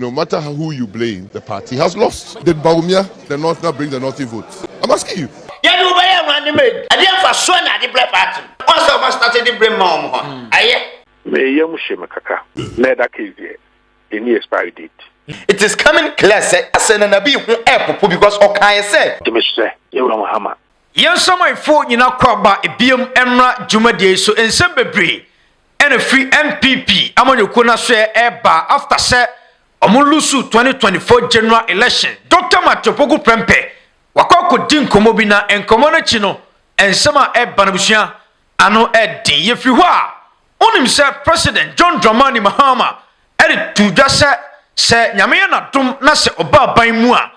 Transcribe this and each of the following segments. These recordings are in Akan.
No matter who you blame, the party has lost. Did Bawumia, the North, not bring the North votes? I'm asking you. Yeah, you buy a man made. I didn't for sure at the bread party. Also, I started the bread mom. Aye. May Yamushimakaka. Neither case any expiry date. It is coming clear, say, as an Nabi who air because okay, say. To Mr. John Mahama. Yes, some phone you know about a BM Emra Jumade so in Sembebre and a free NPP. Among you couldn't share air bar after say. Omulusu 2024 general election. Dr. Matopogu Prempe. Wakoko din komobina en komona chino. En sama banabusia. Ano din yefiwa. Onim se President John Mahama. Tuja se nyameye na dum na se oba ban mu a.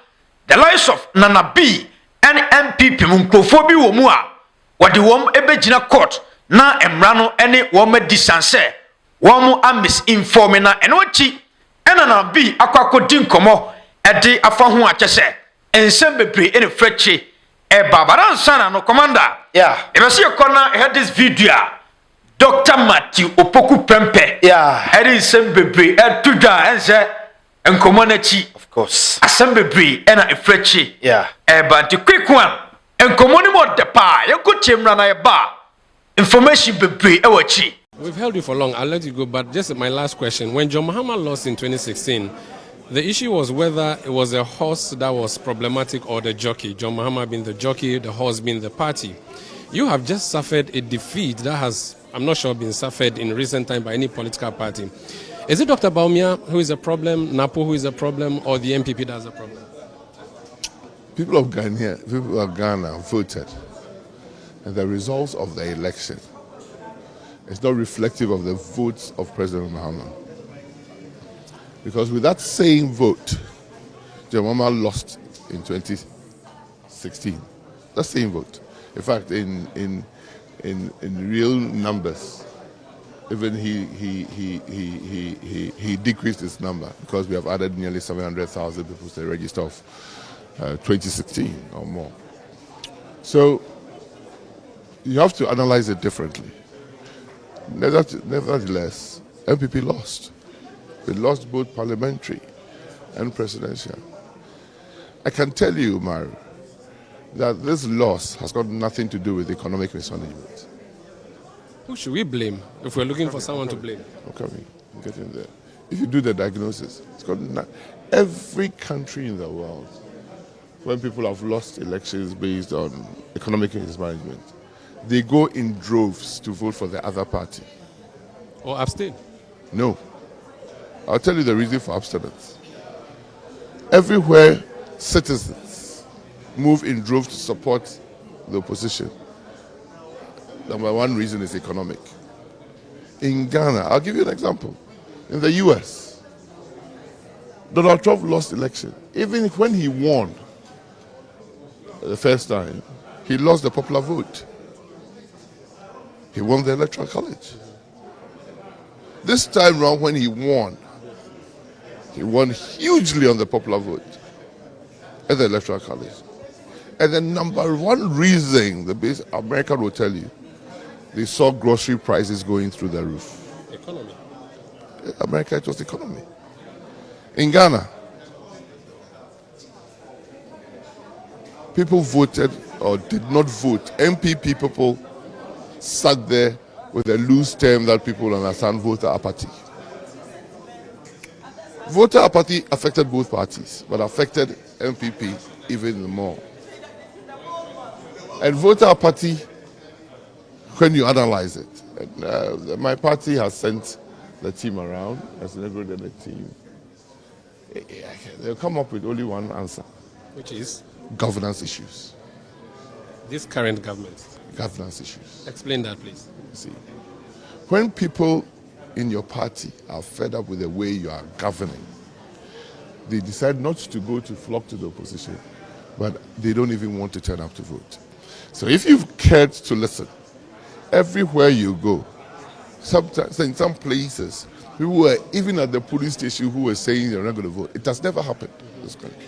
The likes of NaNa B and NPP munkrofo bi wo mu a. Wadi wom ebegina court na emra no ene wom distance. Wom a misinform na enochi. NaNa B akwako din komo ede afa ho akyese ensem bebre ene freche babara nsana no commander yeah ebese yekona head this video Dr. Matthew Opoku Prempe yeah ede ensem bebre tudwa ense enkomo na chi of course asem bebre ena freche yeah but the quick one enkomo ni mo de pa yekochemra na yeba information bebre ewachi. We've held you for long. I'll let you go, but just my last question. When John Mahama lost in 2016, the issue was whether it was a horse that was problematic or the jockey. John Mahama being the jockey, the horse being the party. You have just suffered a defeat that has, I'm not sure, been suffered in recent time by any political party. Is it Dr. Bawumia who is a problem, Napo who is a problem, or the NPP that's a problem? People of Ghana voted, and the results of the election it's not reflective of the votes of President Mahama. Because with that same vote, John Mahama lost in 2016. That same vote. In fact, in real numbers, even he decreased his number because we have added nearly 700,000 people to the register of 2016 or more. So you have to analyze it differently. Nevertheless, NPP lost. They lost both parliamentary and presidential. I can tell you, Maru, that this loss has got nothing to do with economic mismanagement. Who should we blame if we're looking for someone to blame? Okay, get in there. If you do the diagnosis, it's got every country in the world, when people have lost elections based on economic mismanagement, they go in droves to vote for the other party. Or abstain? No. I'll tell you the reason for abstinence. Everywhere citizens move in droves to support the opposition, number one reason is economic. In Ghana, I'll give you an example. In the US, Donald Trump lost election. Even when he won the first time, he lost the popular vote. He won the electoral college. This time round when he won hugely on the popular vote at the electoral college. And the number one reason, the base American will tell you, they saw grocery prices going through the roof. Economy. America, it was economy. In Ghana, people voted or did not vote. NPP people sat there with a loose term that people understand, voter apathy. Voter apathy affected both parties, but affected NPP even more. And voter apathy, when you analyze it, and, my party has sent the team around, has integrated the team. They'll come up with only one answer. Which is? Governance issues. This current government. Governance issues. Explain that, please. See, when people in your party are fed up with the way you are governing, they decide not to go to flock to the opposition, but they don't even want to turn up to vote. So if you've cared to listen, everywhere you go, sometimes in some places, people were even at the police station who were saying they're not going to vote. It has never happened in this country.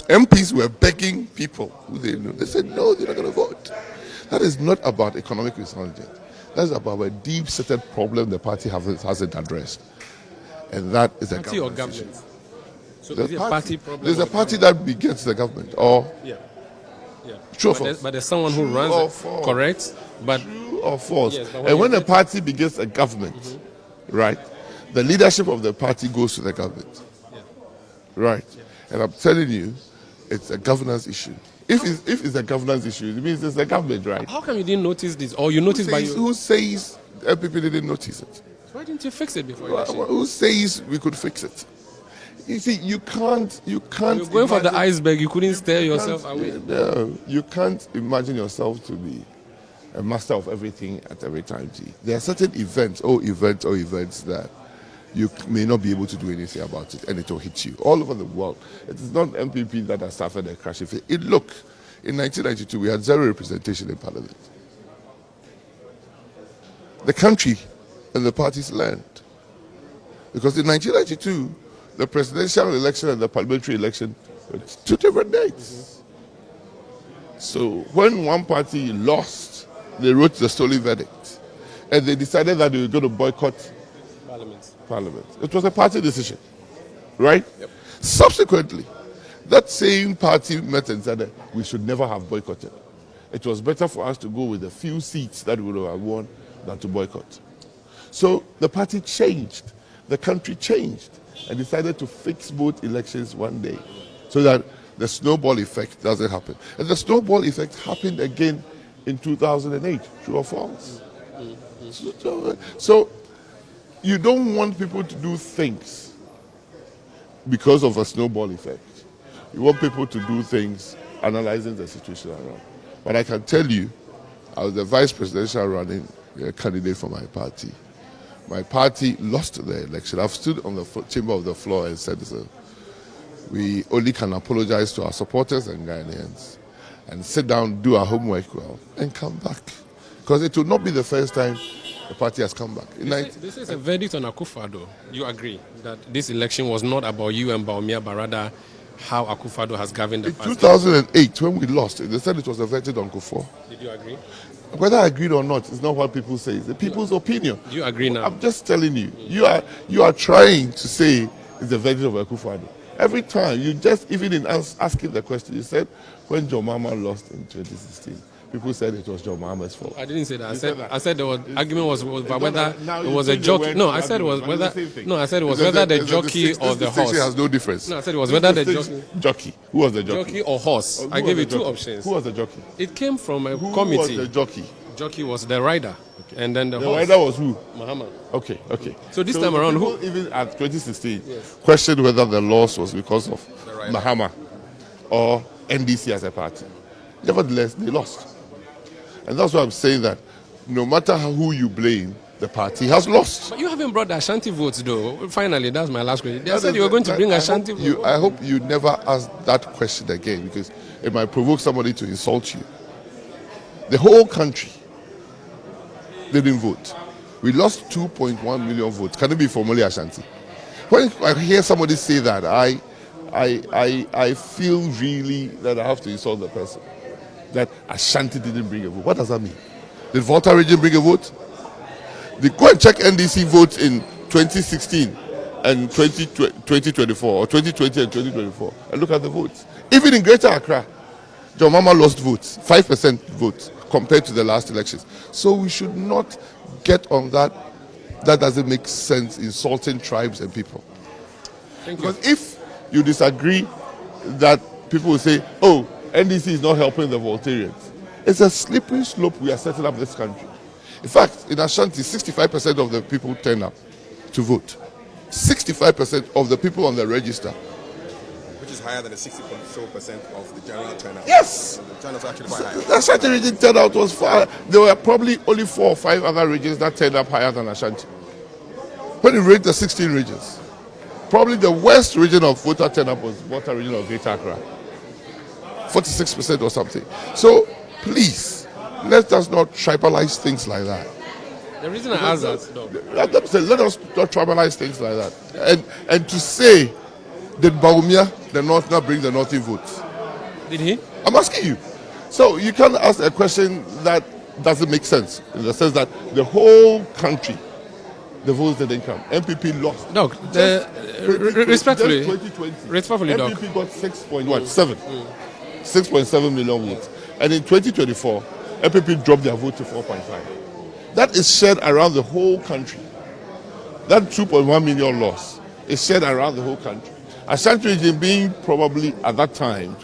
MPs were begging people who they knew. They said, no, they're not going to vote. That is not about economic mismanagement. That's about a deep-seated problem the party hasn't addressed. And that is a Party or government issue. government? So is it a party problem? There's a party that begets the government, or Yeah. true or But false? there's someone who True runs or it, false? correct? But True or false? Yes, but when And you when a get- party begets a government, right, the leadership of the party goes to the government, right? And I'm telling you, it's a governance issue. If it's a governance issue, it means it's the government, right? how come you didn't notice this, or you noticed by you? Who says NPP didn't notice it? Why didn't you fix it before election? Who says we could fix it? You see, you can't. You're going for the imagine- iceberg. You couldn't steer you yourself can't- away. No, you can't imagine yourself to be a master of everything at every time. G. There are certain events that you may not be able to do anything about it, and it will hit you all over the world. It is not MPP that has suffered a crash. Look, in 1992 we had 0 representation in Parliament. The country and the parties learned, because in 1992 the presidential election and the parliamentary election were 2 different dates. So when one party lost, they wrote the stolen verdict, and they decided that they were going to boycott Parliament. It was a party decision, right? Yep. Subsequently, that same party met and said that we should never have boycotted. It was better for us to go with the few seats that we would have won than to boycott. So the party changed, the country changed, and decided to fix both elections one day so that the snowball effect doesn't happen. And the snowball effect happened again in 2008, true or false? So you don't want people to do things because of a snowball effect. You want people to do things analyzing the situation around. But I can tell you, I was the vice presidential running candidate for my party. My party lost the election. I've stood on the chamber of the floor and said, so we only can apologize to our supporters and Ghanaians and sit down, do our homework well, and come back. Because it will not be the first time the party has come back. This is a verdict on Akuffo, though. You agree that this election was not about you and Bawumia, but rather how Akuffo has governed the in party? 2008, when we lost, they said it was a verdict on Akuffo. Did you agree? Whether I agreed or not, it's not what people say. It's the people's opinion. Do you agree now? I'm just telling you. You are trying to say it's the verdict of Akuffo. Every time, you just, even in asking the question, you said when John Mahama lost in 2016, people said it was John Mahama's fault. I didn't say that. said I said the argument was about whether Now it you was a change the jockey. word No, to I said it was argument, whether. but it's the same thing. No, I said it was It's whether the it's jockey this or the distinction horse. has no difference. No, I said it was whether the jockey. Who was the jockey? jockey or horse. Who I was gave the you 2 jockey? options. Who was the jockey? It came from a Who committee. was the jockey? Jockey was the rider, and then the The horse. rider was who? Mahama. Okay. So this time around, people, even at 2016, questioned whether the loss was because of Mahama or NDC as a party. Nevertheless, they lost. And that's why I'm saying that no matter who you blame, the party has lost. But you haven't brought the Ashanti votes, though. Finally, that's my last question. They said you were going to bring Ashanti votes. I hope you never ask that question again, because it might provoke somebody to insult you. The whole country didn't vote. We lost 2.1 million votes. Can it be formally Ashanti? When I hear somebody say that, I feel really that I have to insult the person. That Ashanti didn't bring a vote. What does that mean? Did Volta region bring a vote? Go and check NDC votes in 2016 and 2024, or 2020 and 2024, and look at the votes. Even in Greater Accra, John Mahama lost votes, 5% votes compared to the last elections. So we should not get on that. That doesn't make sense, insulting tribes and people. Thank you. Because if you disagree, that people will say, oh, NDC is not helping the Voltarians. It's a slippery slope we are setting up this country. In fact, in Ashanti, 65% of the people turn up to vote. 65% of the people on the register. Which is higher than the 60% of the general turnout. Yes! So the turnout is actually quite high. The Ashanti region turnout was far. There were probably only 4 or 5 other regions that turned up higher than Ashanti. When you rate the 16 regions, probably the worst region of voter turnout was Volta region of Greater Accra. 46% or something. So please, let us not tribalize things like that. The reason I asked that, though, Let us not tribalize things like that. And to say, did Bawumia, the Northerner, bring the Northern votes? did he? I'm asking you. So you can't ask a question that doesn't make sense, in the sense that the whole country the votes didn't come. NPP lost. Doc, respectfully, Doc. NPP got 6.7 million votes. And in 2024, NPP dropped their vote to 4.5. That is shared around the whole country. That 2.1 million loss is shared around the whole country. Ashanti region being probably at that time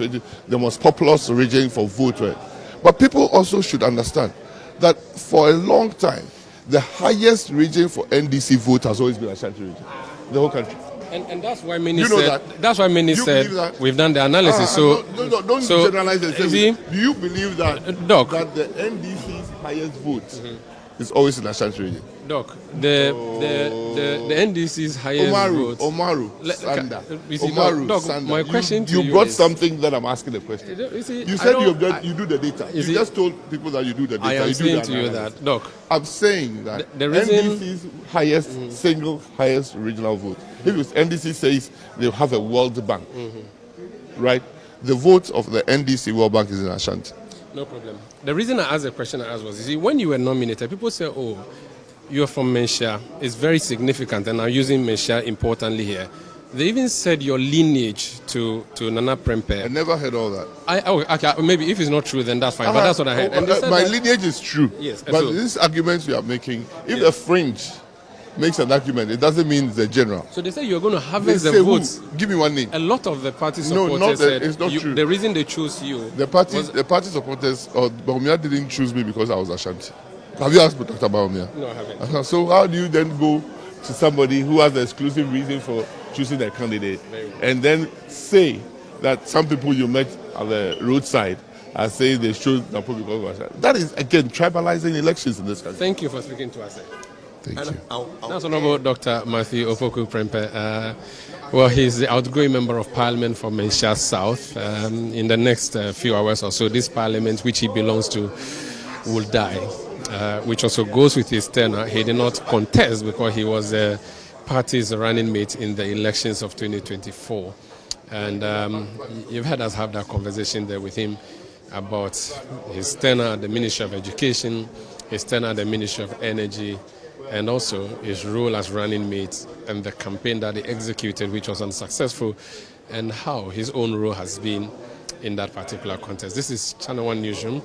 the most populous region for vote rate. But people also should understand that for a long time, the highest region for NDC vote has always been Ashanti region, the whole country. And that's why many That's why many said we've done the analysis. Don't generalize it. Do you believe that Doc, that the NDC's highest vote is always in Ashanti region? Doc, the NDC's highest vote. Omaru, Doc, my question to you you brought is, something that I'm asking a question. You said you do the data. You just told people that you do the data. I am saying to you that, Doc. I'm saying that the reason NDC's single highest regional vote. If NDC says they have a World Bank, right? The vote of the NDC World Bank is in Ashanti. No problem. The reason I asked the question I asked was, you see, when you were nominated, people say, oh, you're from Menshia. It's very significant, and I'm using Menshia importantly here. They even said your lineage to Nana Prempeh. I never heard all that. Okay, maybe if it's not true, then that's fine. But that's what I heard. And my lineage is true. Yes. But these arguments you are making, if the fringe makes an argument, it doesn't mean the general. So they say you're going to harvest the votes. Give me one name. A lot of the party supporters said it's not true. The reason they chose you. The party supporters or Bawumia didn't choose me because I was Ashanti. Have you asked Dr. Bawumia? No, I haven't. So how do you then go to somebody who has the exclusive reason for choosing a candidate and then say that some people you met at the roadside are saying they chose Napo because of Ashanti? That is, again, tribalizing elections in this country. Thank you for speaking to us. Thank you. That's Honorable Dr. Matthew Opoku Prempeh. Well, he's the outgoing member of Parliament for Menshia South. In the next few hours or so, this Parliament, which he belongs to, will die, which also goes with his tenure. He did not contest because he was the party's running mate in the elections of 2024. And you've heard us have that conversation there with him about his tenure at the Ministry of Education, his tenure at the Ministry of Energy, and also his role as running mate and the campaign that he executed, which was unsuccessful, and how his own role has been in that particular contest. This is Channel 1 Newsroom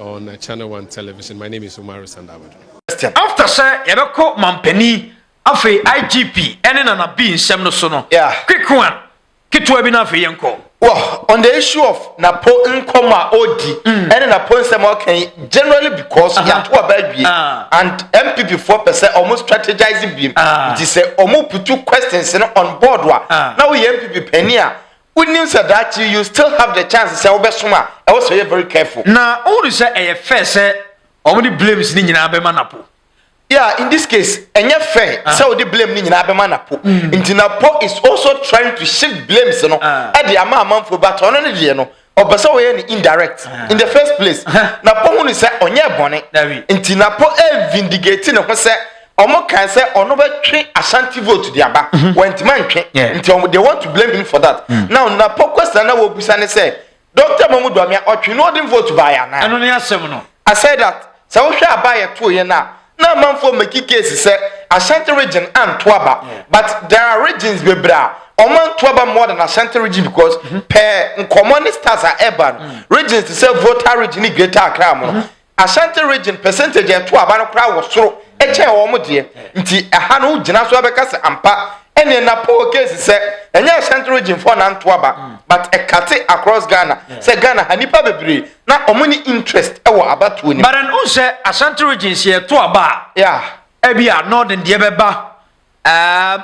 on Channel 1 Television. My name is Umaru Sandawad. After say Yabako Mampeni, Afe IGP, and NaNa B in Semnosono. Yeah. Quick one. Kitwa Bina Fiyanko. Well, on the issue of Napo Nkoma Odi and Napo Nsamoke, generally because Yantua Belgi and NPP 4% almost strategizing beam. It is a almost put two questions on board. Now we NPP Penia. Good news that you still have the chance to say Obesuma. I was very careful. Now, all you say a fair say, only blames Nina Bemanapo. Yeah, in this case, and you're fair. So the blame Nina Bemanapo. Napo is also trying to shift blames at the amount for baton on the or Basawa indirect. In the first place, Napo is on your bonnet. In Napo vindicating of say. Omo can say Onoba train Ashanti vote to the Aba when man until they want to blame him for that. Now Napo question will be say Dr. Mamudu Amia or you know didn't vote to buy an I said that so we shall buy a 2 year now. Now man for make case say Ashanti region and Twaba, but there are regions we bra. Oman Twaba more than Ashanti region because per common stars are urban regions to say voter region greater Accra. Ashanti region percentage and Twaba no crowd was so eche omo de nti aha no gina so abeka se ampa ene na po case se enye Ashanti region for na Ntoaba but e kate across Ghana se Ghana hanipa bebre na omo ni interest e wo abatu ni but an unse Ashanti region se Ntoaba yeah ebia northern de beba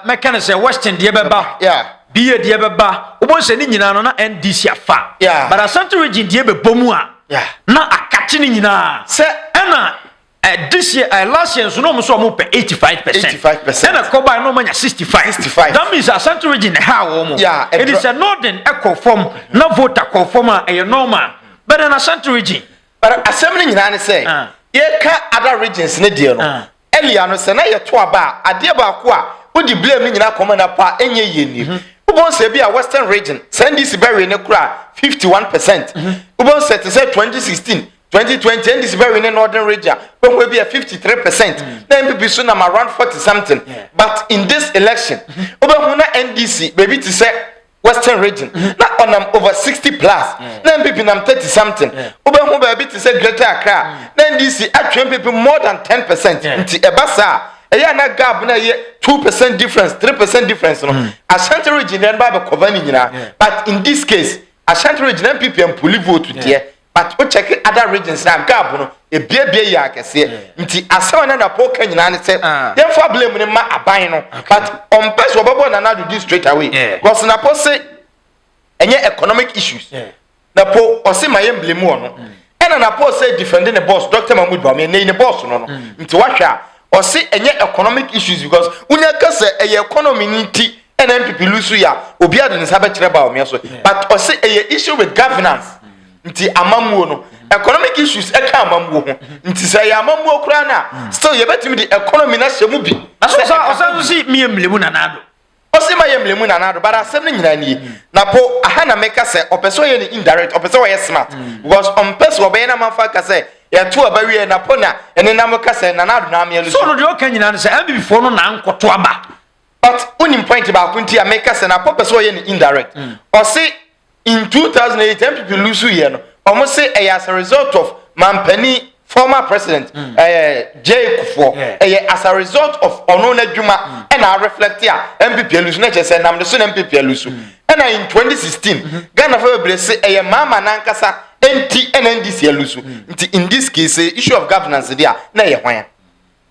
mekane se western de beba yeah biye de beba obo se ni nyina no na NDC afa yeah but Ashanti region de bebomu a yeah na akate ni nyina se ena this year, last year, so no more 85%. 85%. And a combine no mania 65. That means a Ashanti region how yeah, it is a northern echo form, no voter conformer a normal, but an Ashanti region. But assembling in an say, ye can't other regions in the deal. Eliano Senaya Twaba, a dear Bakwa, would you blame in a common apart any year? Who wants to be a western region? Send this berry in a cry 51%. Who wants to say 2016? 2020 NDC be winning northern region when we be at 53%. Then NPP soon am around 40 something. But in this election, Obama NDC maybe to say Western region, not on over 60 plus. Then NPP nam 30 something. Obama maybe to say Greater Accra. Then NDC actually people more than 10%. Into Ebasa. Eya na gap na ye 2% difference, 3% difference no. Ashanti region then ba cover ni nyina. But in this case, Ashanti region NPP and puli vote there. But we check other regions na gap no e bia ya kese. Nti asawa na Napo ka nyina ne say dem for blame ni ma aban no. But on person obobo na na do this straight away. Because Napo say enye economic issues. Napo o say my blame no. And Napo say defending the boss Dr. Mahmoud Bawumia ne the boss no. Nti wahwa or say any economic issues because unya kase a economy niti NPP lusu ya obi adu ne sabe kire Bawumia so but or say a issue with governance nti amamuo no economic issues e ka amamuo ho nti say ya amamuo kura na still ye betimi the economy na hyemu bi so si miemlemu nanado o si ma yemlemu nanado but asem ne nyina nie na po aha na meka say opeso ye ni indirect opeso ye smart because on person obe na manfa ka say ya to abawie na pona ene na moka se na nadu na ame so no de okanyina se MPP fo no na nkoto aba but unim point ba kunti ya make se na pop so ye indirect or say in 2008 MPP lose ye no omo say as a result of Mampani former president J Kufuor as a result of ono na dwuma and I reflect here MPP lose na che se nam de so na MPP lose and in 2016 Ghana for be say mama na nkasa NDC alusu nti in this case issue of governance there na ye hwan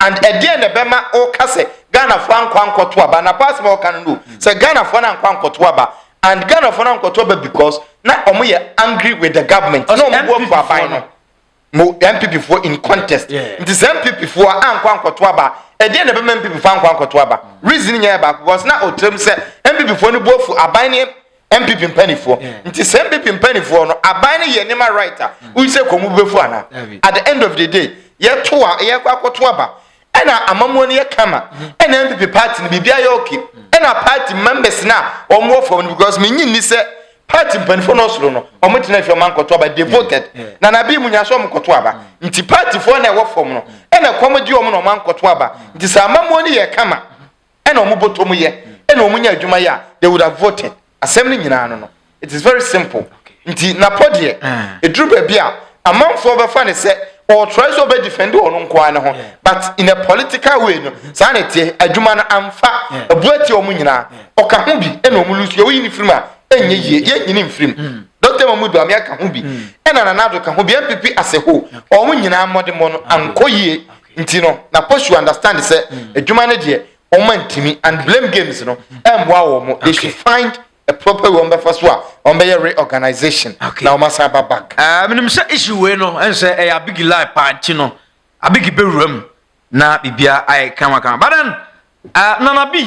and again the bema o kase Ghana for ankwankoto aba na pass mo kan no say Ghana for ankwankoto aba and Ghana for ankwankoto aba because na omo ye angry with the government no mo go for aban no mo MPP for in contest nti say MPP for ankwankoto aba again the bema MPP for ankwankoto aba reason nya ba because na otrem say MPP for no bo for aban ne MPP mpanifo nti se MPP mpanifo no aban ne ye nima writer we say komu befu ana at the end of the day ye to a ye kwakoto aba ena amamuo ne ye kama ena MPP party ne bibia ye okay ena party members na omo for because me nyi ni se party mpanifo no soro no omo tena fi omankoto aba they voted na bi munya so omankoto aba nti party fo na e wo form no ena komodi omo no omankoto aba nti se amamuo ne ye kama ena omo botomu ye ena omo nya adwuma ya they would have voted assembly nyina no it is very simple nti Napo de e duru ba bia amanfo be fa ne se or try so be defend ono nko ane ho but in a political way no sa na tie adwuma na amfa abuati omu nyina oka ho bi e na omu lusu ye wi ni film a enye ye nyini mfrim Dr. Mahmoud Bawumia ka ho bi e na nanado ka ho bi MPP as a whole omu nyina modemo no ankoyie nti no Napo should understand say adwuma ne de omantimi and blame games no emwa wo mo they should find a proper one before so on be reorganization now masa back minim say issue we no en say a big lie panchi no a big bewuram na bibia ai kama but then NaNa B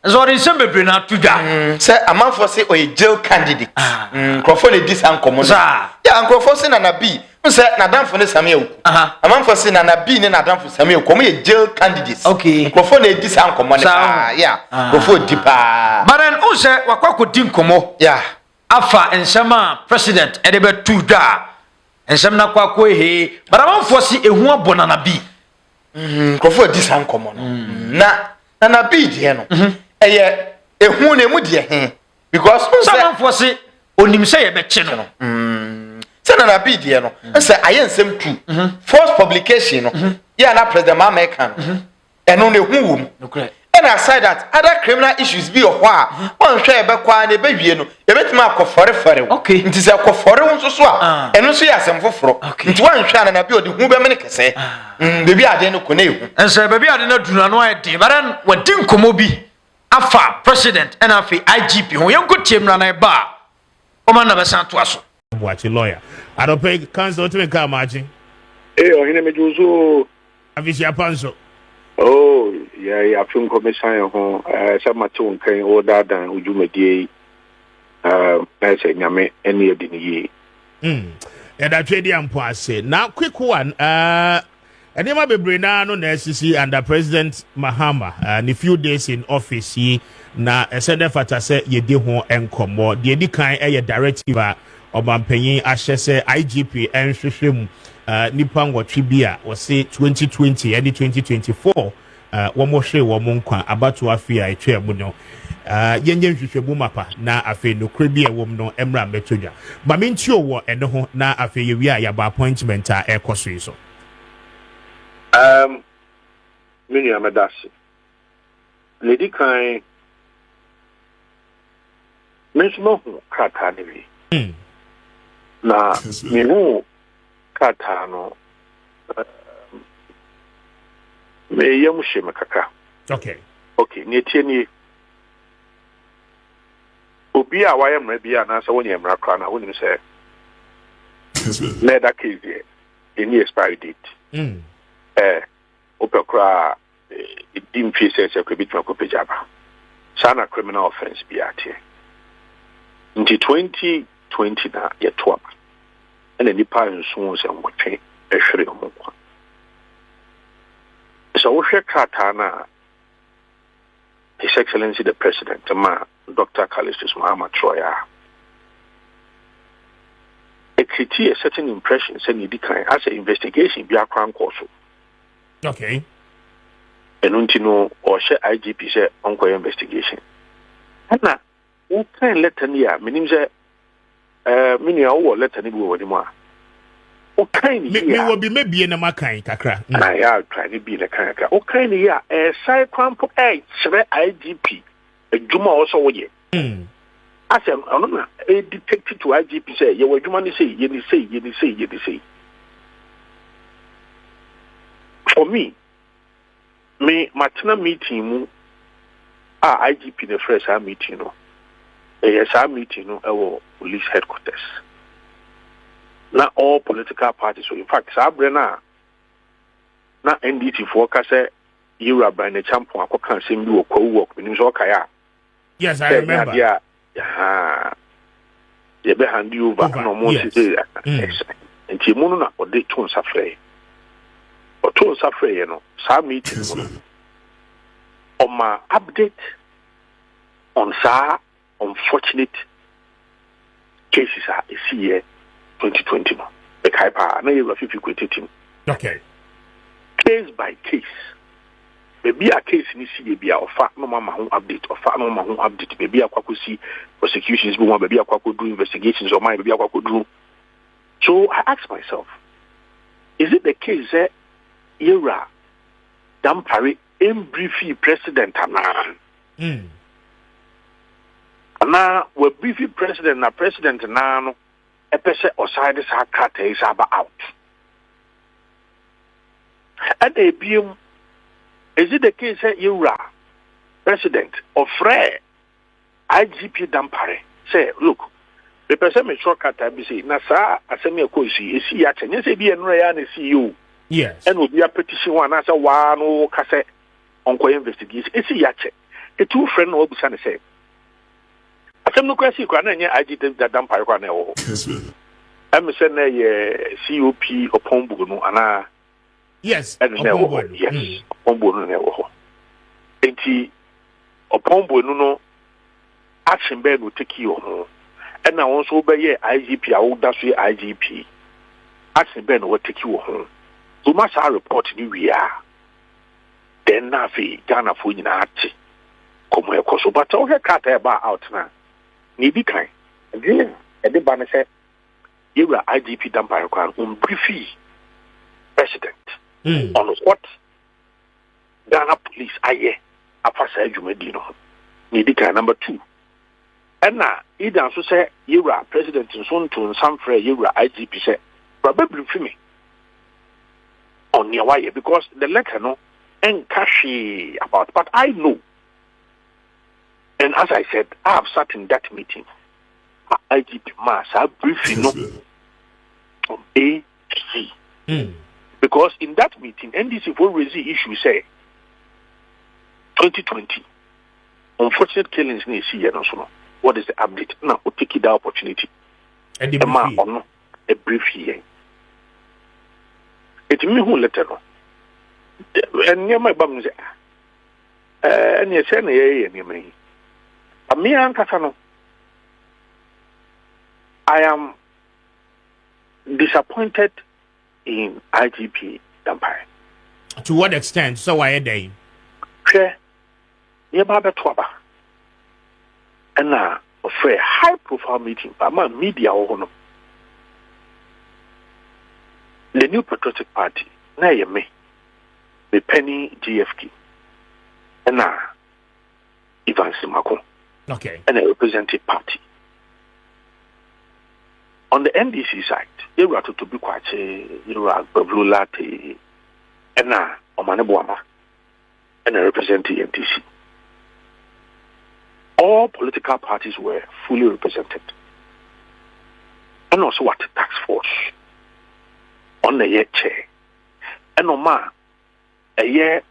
so in some bebre na tuda say amanfo say o jail candidate crofo ne disan komo crofo say NaNa B say nadamfo ne samia amanfo say NaNa B ne nadamfo samia komo ye jail candidates crofo ne disan komo ne crofo dipa but then o say wakwa din komo afa ensema president edebe tuda ensem na kwakwa he but amanfo say ehu abo NaNa B crofo disan komo no na NaNa B de no eye ehu ne mu de he because amanfo say onim say ye be che no say NaNa B de no say ayensem tu first publication no ya na president American eno ne hu wom and aside that other criminal issues be ho a on hwe be kwa na be wie no e betima akofore fore nti say akofore ho so a eno so ya asem foforo nti wan hwe NaNa B odi hu be me ne kese bebi ade no ko na ehu and say bebi ade na dunu no ade but then wadi nkomo bi afa president and afa IGP ho yenko tiem na ba o man na be san to aso watch lawyer I don't pay council to make a margin ohine mejuzo avisia panso oh yeah film commission ho samatu kan order dan ujumedie na se nyame ene edini ye that trade ampo ase now quick one enema bebre na no na SCC under President Mahama in a few days in office he na send fata say ye di ho enkomo de di kan directive Obampanyin ahye se IGP enhwehwɛ mu nipa ngwotwe bi a wɔse 2020 and 2024 wɔmo hwe wɔmo nkwa abato afi a etwa mu no yenye nhwehwɛ mu mapa na afi no kra bi a wɔm no emra metodwa ba mentio wɔ ene ho na afi ye wi a yaba appointment a ekoso yi so mini amadasi lady kan mesmo kata ne bi na mihu kata no me yam hye makaka okay ne tie ni obi a wayɛ mra bi a na sɛ wonyɛ mra kra na wonim sɛ na that case any expiry date opekra dim fi sɛ sɛ kra bituma ko pejaba sana criminal offense bi ate nti 2020 na yɛtoa ɛna nipa nso sɛ nwɔtwe ɛhwere ho kwa so wohwɛ krataa na His Excellency the President Dr. Callistus Mahama Troya it creates a certain impression say need as an investigation be a crime course. Okay. And untino or share IGP say onko investigation. Na who can letter near meaning say mini our letter ni go anymore. O kind me will be maybe na makan kakra. Na ya try ni bi na kan kakra. O kind ya side cramp chere IGP adwuma also wo ye. Asem ono na detective to IGP say ye adwuma ni say ye ni say. For me matena meeting mu IGP the first meeting no. Yes, meeting no our police headquarters. Not all political parties. So in fact, Sabrina, na NDT for Kase, you are by the champion. I can't see you co-work with Kaya. Yes, I remember. Yeah, you be hand you over no more. Yes, and Timuna or they tone suffer. Or tone suffer, you know, some meeting on my update on sa unfortunate cases are here. 2020 no the kaipa na you have quoted okay case by case maybe a case ni see be a ofa no mama ho update ofa no mama ho update maybe akwa see prosecutions be one maybe akwa do investigations or my maybe akwa do. So I ask myself, is it the case that era dampare briefy president ana we briefy president na president na no epese oside sa kata is about out. And ABM, is it the case that you are president of Frey IGP Dampare? Say, look, the person may short kata be say, Nasa Asemi Kosi, is he at and yes, be an Rayan CEO. Yes. And will be a petition one as a one or cassette on investigation. Is he yet? A two friend will be say. Asem no kwasi kwa na nye agite da dampare kwa na ewo. Em se na ye COP opombu no ana. Yes. Opombu. Yes. Opombu no na ewo. Enti opombu no action be no take you ho. And na won so be ye IGP a wo da so IGP. Action be no wo take you ho. So much our report ni we are. Then na fi Ghana fo nyina ati. Komo ekoso but o he kata ba out na. Nibi kind. Again, at the banner said, you were IGP Dampare briefy president on what Ghana police aye afasa Jumedino. Nibi kind number 2. And now, he also say you were president in son to some free you were IGP say, probably briefy me on your way because the letter no and cashy about, but I know. And as I said, I have sat in that meeting. IGP Mass, I briefly know from A to Z. Because in that meeting, NDC will raise the issue, say, 2020, unfortunate killings in the also. What is the update? Now, we'll take the opportunity. And a brief hearing. It's me who let her know. And near my bum, and you say, near me. I am disappointed in IGP Dampare. To what extent? So why are they? Share, you have a and now for a high-profile meeting, but my media or the New Patriotic Party, now you me, the Penny GFK, and now Ivan Simako, okay, and a representative party. On the NDC side, you are to be quite you are Babulate, and now Omanabuama, and a representative NDC. All political parties were fully represented. And also what task force on the year chair. And a year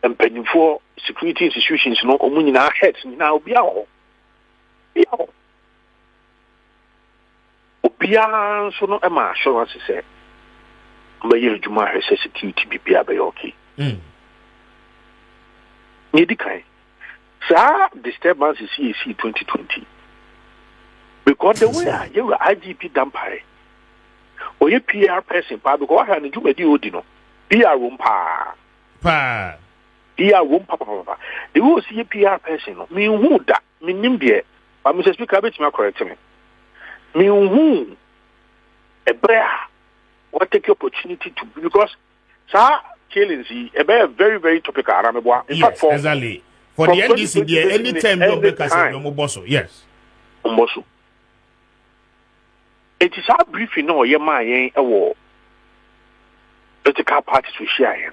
and penny for security institutions no in our heads now be all. Obia so no Emma assurance say Mayor Juma has security be okay. Nidikai. Sir, disturbance is CAC 2020. Because the way you were IGP Dampare, or your PR person, because I had to do Odino, PR room pa. PR room papa. The will see a PR person, me who that, me nimbia, but Mr. Speaker, I correct me. Me who a bear, what take your opportunity to, because, sir, killings, a bear very, very topical. In fact, for exactly. For the NDC, there anytime you make us a no bosso, yes. Bosso. It is our briefing, no, your mind, a war. Political parties to share.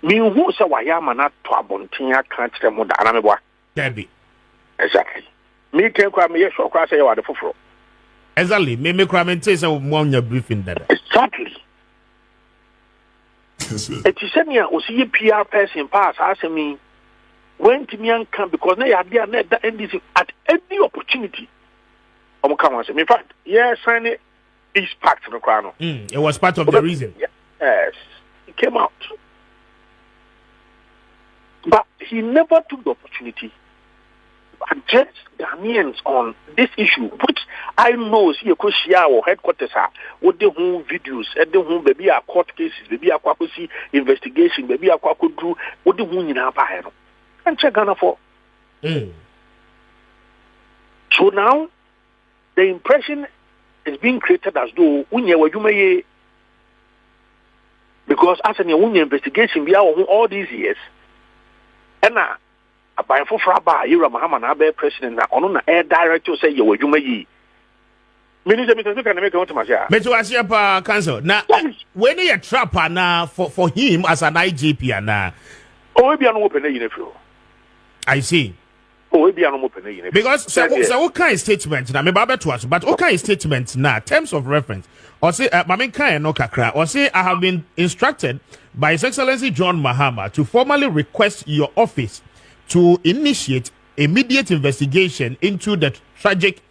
Me who say why am I not to abontia can't tell me that I'm a boy. Debbie. Exactly. Me can come here, so cross you are the full. Exactly. Me say one your briefing that. Exactly. It is sending a PR person pass asking me. When Timian come because they are there NDC at any opportunity. In fact, yes, sign it is packed in the crown. It was part of the reason. Yes, it came out. But he never took the opportunity to address Ghanaians on this issue, which I know see a question or headquarters are what the home videos, at the home baby are court cases, baby are kwakusi investigation, baby are kwakudu, what the home in our bayano. And check Ghana for. So now, the impression is being created as though you may, because as an investigation, we are all these years, and now, a by for Fraba, you're a Mahama, president, on air director say you may. Minister, can make a to myself. Metuasia Council. Now, when you trapper now for him as an IGP, and now, oh, maybe I'm open in a few. I see. Oh, maybe I'm open in because so what kind of statement now? Me baba to us, but what kind of statement now? Terms of reference, or say, Mamin Kaya no kakra, or say, I have been instructed by His Excellency John Mahama to formally request your office to initiate immediate investigation into the tragic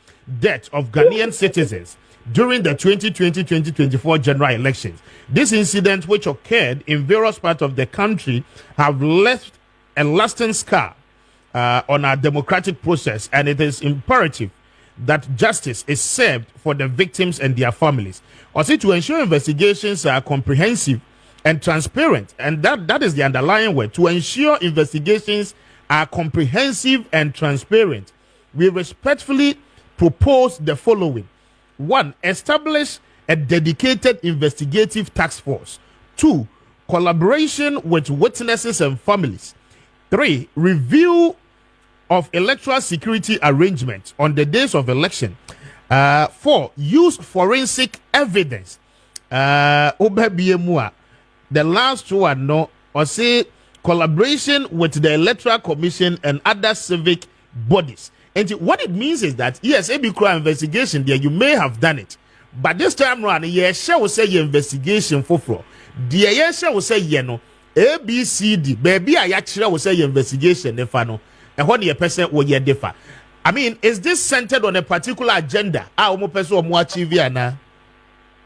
death of Ghanaian citizens during the 2020-2024 general elections. This incident, which occurred in various parts of the country, have left a lasting scar on our democratic process, and it is imperative that justice is served for the victims and their families. Also, to ensure investigations are comprehensive and transparent, and that is the underlying word, to ensure investigations are comprehensive and transparent, we respectfully propose the following. 1. Establish a dedicated investigative task force. 2. Collaboration with witnesses and families. 3. Review of electoral security arrangements on the days of election. 4. Use forensic evidence. The last one, no, or say collaboration with the Electoral Commission and other civic bodies. And what it means is that, yes, a big crime investigation there, you may have done it. But this time around, yes, will say your investigation for fraud. The yes, will say, you know, A, B, C, D. Baby, I actually will say your investigation, if I know. And when your person will get differ. I mean, is this centered on a particular agenda? I will person more achieve now.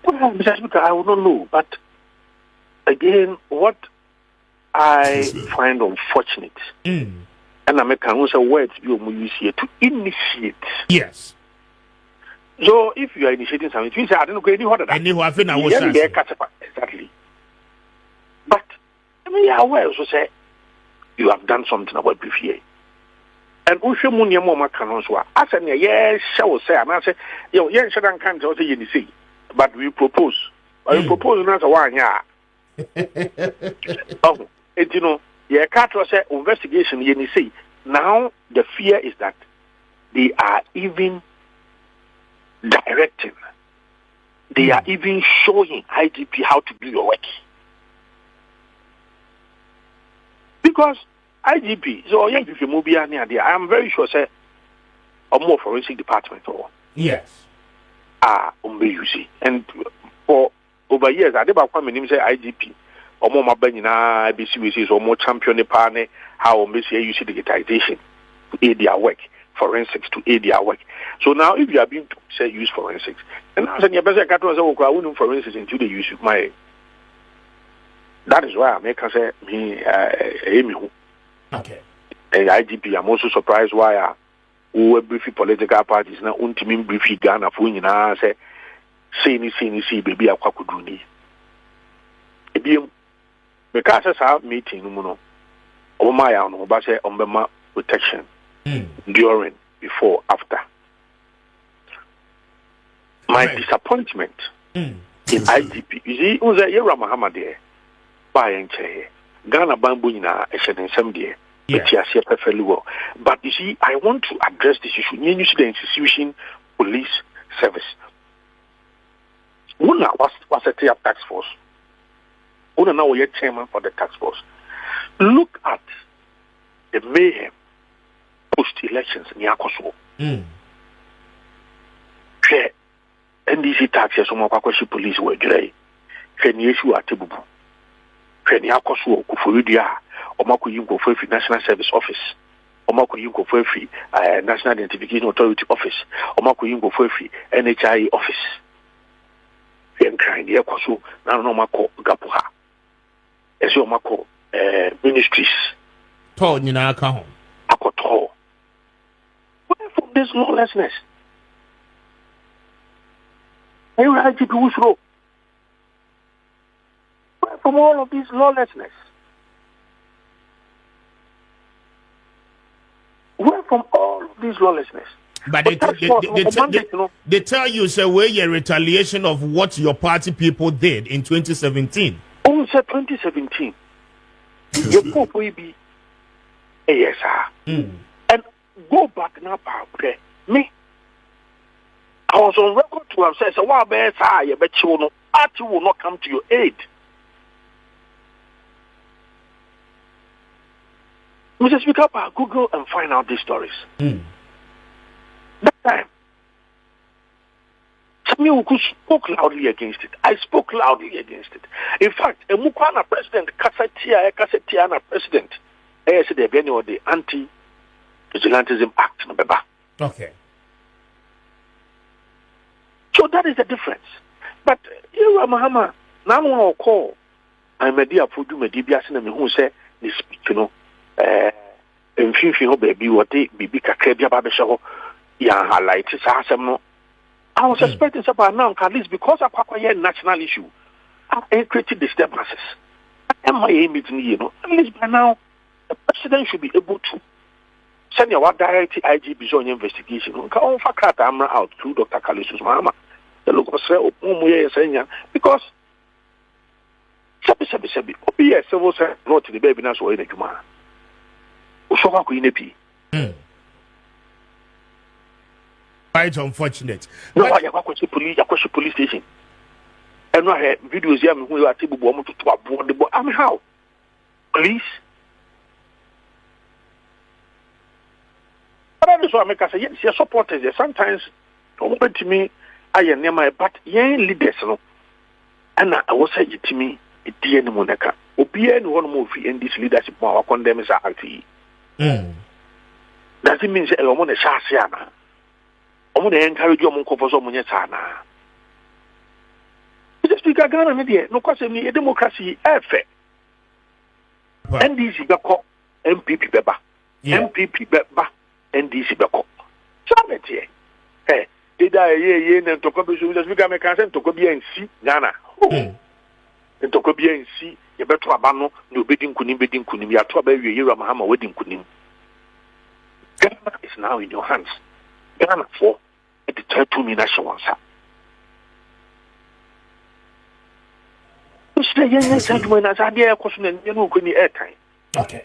Well, Mr. Speaker, I would not know. But again, what I find unfortunate, and I make words you use here to initiate. Yes. So if you are initiating something, you say I don't know any other. Any who have been exactly. But I mean, yeah, well, so say you have done something about brief here. And Usha Munya Moma Canoswa. I said, yes, shall say, and I say, yo, yes, I can't also you see, but we propose. I propose another one, yeah. Oh, and you know, yeah, Carter said investigation, you see. Now the fear is that they are even directing, they are even showing IGP how to do your work. Because IGP, so young people move here near there. I am very sure, say, or more forensic department or yes. And for over years, I never come and say IGP or more Mabanina, IBC, or more champion the partner, how Messi use digitization to aid their work, forensics to aid their work. So now, if you are being to say use forensics, and I'm saying, your best I can't forensics until they use my. That is why I make her say me, okay. IGP, I'm also surprised why who briefly political parties now ultimately briefly Ghana for you now say baby akwakuduni. Ebi because as meeting no Obama no ba say Obama protection during, before, after. My disappointment in IGP, you see, who's a John Mahama there? By and chair. Ghana Bambu in a some day. Perfectly well. But you see, I want to address this issue. You see the institution, police service. Una was a task force. Una now you're chairman for the task force. Look at the mayhem post-elections in Yakoso. NDC taxes on Makashi police were dry. Can you issue a table? Can you Yakoso Kufuria? Omako Yunko for National Service Office, Omako Yunko for National Identification Authority Office, Omako Yunko for NHI Office. Then kind of Yakoso, Nanomako Gapuha. As your Mako ministries. Told you now, come home. Akoto. Where from this lawlessness? Where from all of this lawlessness? Where from all of this lawlessness? But they tell you, say, where your retaliation of what your party people did in 2017. Oh, sir, 2017. Your pope will be yes, sir. And go back now, okay? Me. I was on record to have said, so what about you? But you know, party will not come to your aid. Mr. Speaker, Google and find out these stories. That time, Samuel spoke loudly against it. I spoke loudly against it. In fact, a Mukwana president, Kasetiana president, I said the venue of the Anti-Vigilantism Act. Okay. So that is the difference. But you, Mahama, now I'll call. I'm a dear for you, Medibiasin, who say this, you know. Baby, what they be Kakabia Babeshaw, ya highlight no. I was expecting something now, at least because of a national issue. I created disturbances. Am I aiming, you know? At least by now, the president should be able to send your direct IGP on investigation. Come for Amra out to Dr. Kalisus Mahama. The local say, because Sabi, be a civil service, not to the baby now, so in a Juma. Quite unfortunate. No, I have police station. And I have videos here who are able to avoid the boy. I mean, how? Police? That is why I make us say, yes, your supporters, sometimes, to me, I am near my but young leaders, no. And I was saying to me, a dear Monaka, Obian one movie in this leadership, our condemns are RTE. Does it mean a woman is Shasiana? I want to encourage your monk for some Munyatana. Mr. Speaker, Ghana, no cause a democracy, fair. NDC Bako, NPP Beba, NPP Beba, NDC Bako. Hey, Ida ye and Tokobi, just become a cancer, Tokobi and see Ghana. And Tokobi and see, you better abano, no bidding kunim, ya trouble you, Mahama wedding kunim. Ghana is now in your hands. Ghana for at the 2 national answer. Okay.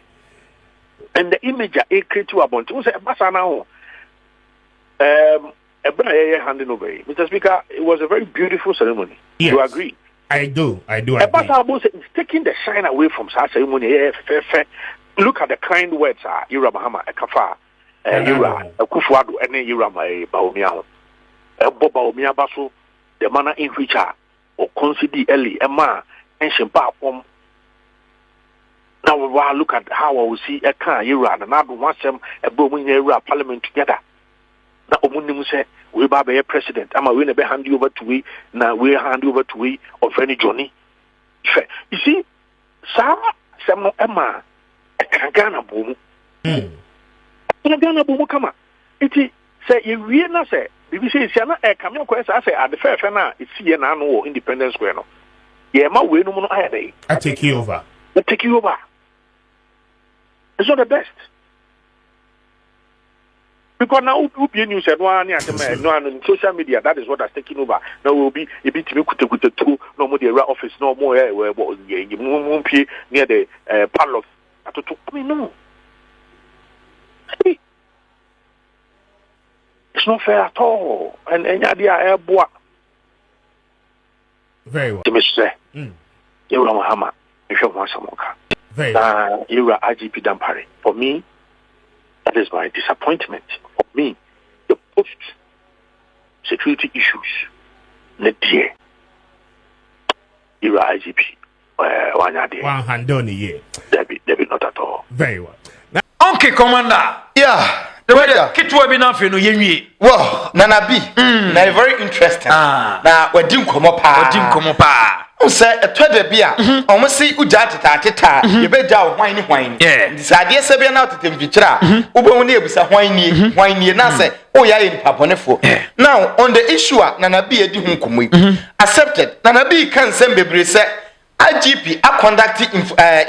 And the image I create to about to say Basana handing over. Mr. Speaker, it was a very beautiful ceremony. Yes. You agree? I do. Agree. Is taking the shine away from such ceremony. Look at the kind words Mahama Akuffo, Akuffo, and then Bawumia Bawumia Baso, the manner in which or consider early Emma and Shempa. Now we look at how I will see a car and another one a Bawumia parliament together. Now Omunim say we ba be president. Ama we never hand you over to we. Now we hand over to we of any Johnny. You see, Sarah Samo Emma Ghana boom. Ghana boom come. It say you really say BBC is not a cameo question. I say at the fair now it's here now no Independence Square no. Yeah, my way no more I take you over. I take you over. It's not the best. Because now news and one on social media, that is what has taken over. Now will be a bit with the two, no more the office, no more where near the padlock. I mean, no. It's not fair at all. And any idea airboat. Very well. Mr. Mahama, if you want some more. Very well. You are IGP Dampare. For me, that is my disappointment. For me, the post-security issues, the dear, you are IGP. 1 hand on a year. There be not at all. Very well. Okay, Commander. Yeah. The way Kitu webinar for no yenwi. Well, Nana B. Na very interesting. Na wadim komo pa. Say a twede bia almost see uja tata you be jaw hwan this idea say be na tetem fichira ubo na ebusa hwan ni na say o ya yin paponefo now on the issue Nana B edi hu komo accepted Nana B can send bebre say IGP are conducting